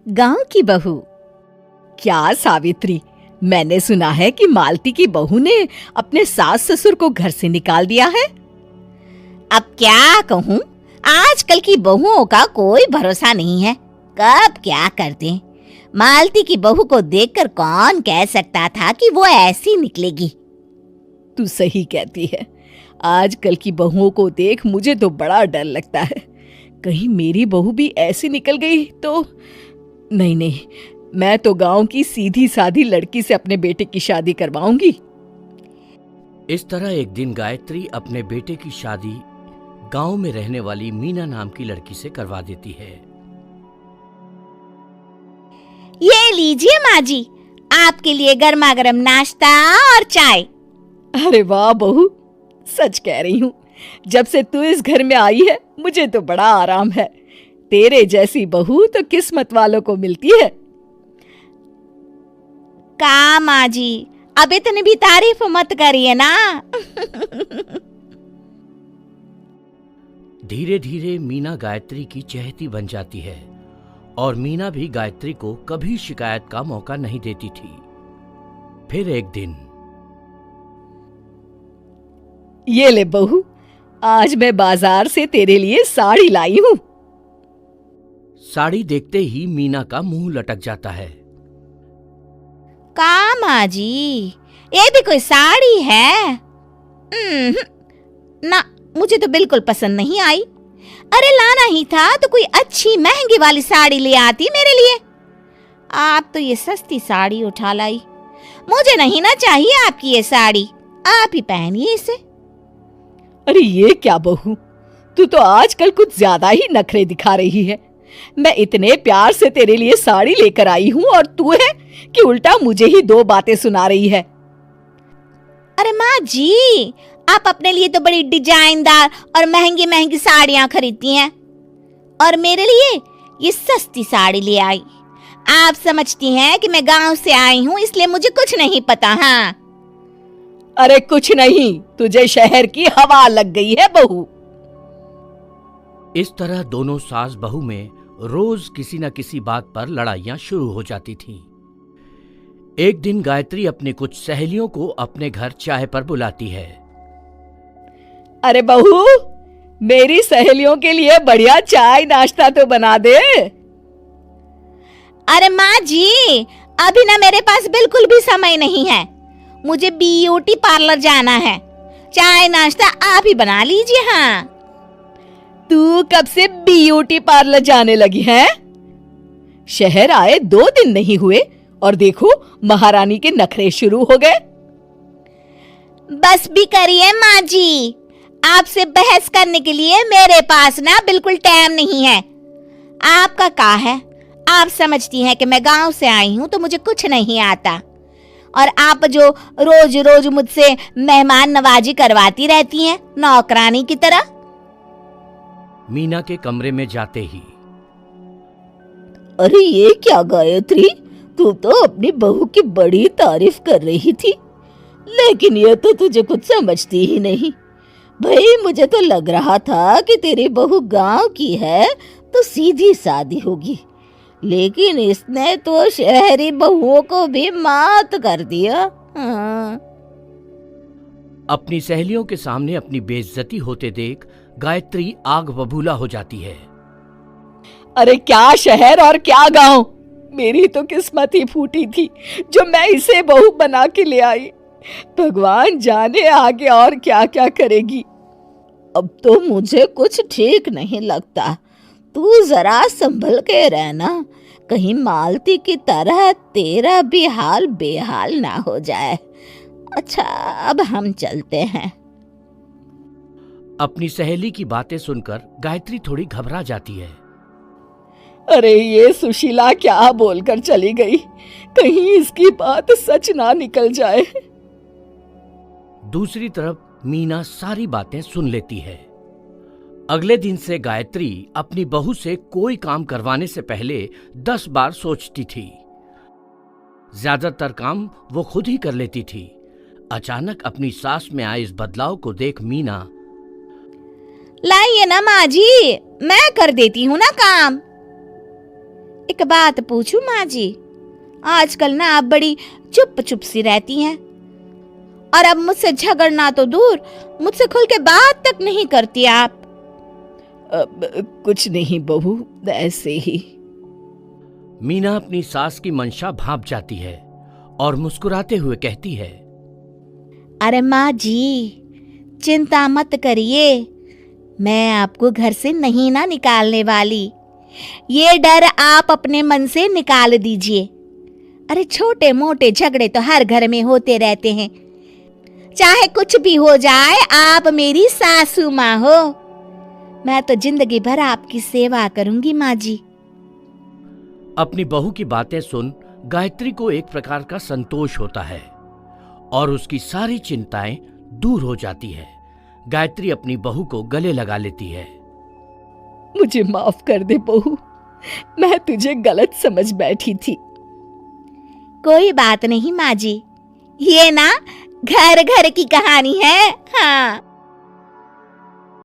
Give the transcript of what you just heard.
गांव की बहू। क्या सावित्री, मैंने सुना है कि मालती की बहू ने अपने सास ससुर को घर से निकाल दिया है। अब क्या कहूँ, आजकल की बहुओं का कोई भरोसा नहीं है, कब क्या कर दें। मालती की बहू को देखकर कौन कह सकता था कि वो ऐसी निकलेगी। तू सही कहती है, आजकल की बहुओं को देख मुझे तो बड़ा डर लगता है। कहीं मेरी बहू भी ऐसी निकल गई तो। नहीं, मैं तो गांव की सीधी सादी लड़की से अपने बेटे की शादी करवाऊंगी। इस तरह एक दिन गायत्री अपने बेटे की शादी गांव में रहने वाली मीना नाम की लड़की से करवा देती है। ये लीजिए माँ जी, आपके लिए गर्मा गर्म नाश्ता और चाय। अरे वाह बहू, सच कह रही हूँ, जब से तू इस घर में आई है मुझे तो बड़ा आराम है। तेरे जैसी बहू तो किस्मत वालों को मिलती है। का माँ जी, अब इतनी भी तारीफ मत करिए ना। धीरे धीरे मीना गायत्री की चहेती बन जाती है और मीना भी गायत्री को कभी शिकायत का मौका नहीं देती थी। फिर एक दिन, ये ले बहू, आज मैं बाजार से तेरे लिए साड़ी लाई हूँ। साड़ी देखते ही मीना का मुंह लटक जाता है। का माँ जी, ये भी कोई साड़ी है? ना, मुझे तो बिल्कुल पसंद नहीं आई। अरे लाना ही था तो कोई अच्छी महंगी वाली साड़ी ले आती मेरे लिए। आप तो ये सस्ती साड़ी उठा लाई। मुझे नहीं ना चाहिए आपकी ये साड़ी, आप ही पहनिए इसे। अरे ये क्या बहू, तू तो आजकल कुछ ज्यादा ही नखरे दिखा रही है। मैं इतने प्यार से तेरे लिए साड़ी लेकर आई हूँ और तू है कि उल्टा मुझे ही दो बातें सुना रही है। अरे माँ जी, आप अपने लिए तो बड़ी डिजाइनदार और महंगी महंगी साड़ियां खरीदती हैं और मेरे लिए ये सस्ती साड़ी ले आई। आप समझती हैं कि मैं गांव से आई हूँ इसलिए मुझे कुछ नहीं पता। हाँ, अरे कुछ नहीं, तुझे शहर की हवा लग गई है बहू। इस तरह दोनों सास बहू में रोज किसी न किसी बात पर लड़ाइयां शुरू हो जाती थीं। एक दिन गायत्री अपने कुछ सहेलियों को अपने घर चाय पर बुलाती है। अरे बहू, मेरी सहेलियों के लिए बढ़िया चाय नाश्ता तो बना दे। अरे माँ जी, अभी ना मेरे पास बिल्कुल भी समय नहीं है, मुझे ब्यूटी पार्लर जाना है। चाय नाश्ता आप ही बना लीजिए। हाँ, तू कब से ब्यूटी पार्लर जाने लगी है? शहर आए 2 दिन नहीं हुए और देखो महारानी के नखरे शुरू हो गए। बस भी करिए माँ जी, आपसे बहस करने के लिए मेरे पास ना बिल्कुल टाइम नहीं है। आपका क्या है, आप समझती हैं कि मैं गांव से आई हूं तो मुझे कुछ नहीं आता और आप जो रोज रोज मुझसे मेहमान नवाजी करवाती रहती हैं नौकरानी की तरह। मीना के कमरे में जाते ही, अरे ये क्या गायत्री, तू तो अपनी बहू की बड़ी तारीफ कर रही थी, लेकिन ये तो तुझे कुछ समझती ही नहीं। भाई मुझे तो लग रहा था कि तेरी बहू गांव की है तो सीधी सादी होगी, लेकिन इसने तो शहरी बहुओं को भी मात कर दिया। हाँ। अपनी सहेलियों के सामने अपनी बेइज्जती होते देख गायत्री आग बबूला हो जाती है। अरे क्या शहर और क्या गांव, मेरी तो किस्मत ही फूटी थी जो मैं इसे बहू बना के ले आई। भगवान जाने आगे और क्या क्या करेगी। अब तो मुझे कुछ ठीक नहीं लगता, तू जरा संभल के रहना, कहीं मालती की तरह तेरा भी हाल बेहाल ना हो जाए। अच्छा, अब हम चलते हैं। अपनी सहेली की बातें सुनकर गायत्री थोड़ी घबरा जाती है। अरे ये सुशीला क्या बोलकर चली गई, कहीं इसकी बात सच ना निकल जाए। दूसरी तरफ मीना सारी बातें सुन लेती है। अगले दिन से गायत्री अपनी बहू से कोई काम करवाने से पहले 10 बार सोचती थी। ज्यादातर काम वो खुद ही कर लेती थी। अचानक अपनी सास में आए इस बदलाव को देख मीना, लाइए ना माँ जी, मैं कर देती हूँ ना काम। एक बात पूछूं माँ जी, आजकल ना आप बड़ी चुप चुप सी रहती हैं और अब मुझसे झगड़ना तो दूर, मुझसे खुल के बात तक नहीं करती आप। कुछ नहीं बहू, ऐसे ही। मीना अपनी सास की मंशा भांप जाती है और मुस्कुराते हुए कहती है, अरे माँ जी, चिंता मत करिए, मैं आपको घर से नहीं ना निकालने वाली। ये डर आप अपने मन से निकाल दीजिए। अरे छोटे मोटे झगड़े तो हर घर में होते रहते हैं, चाहे कुछ भी हो जाए, आप मेरी सासू माँ हो। मैं तो जिंदगी भर आपकी सेवा करूंगी माँ जी। अपनी बहू की बातें सुन गायत्री को एक प्रकार का संतोष होता है और उसकी सारी चिंताएं दूर हो जाती है। गायत्री अपनी बहू को गले लगा लेती है। मुझे माफ कर दे बहू, मैं तुझे गलत समझ बैठी थी। कोई बात नहीं माँ जी, ये ना घर घर की कहानी है। हाँ।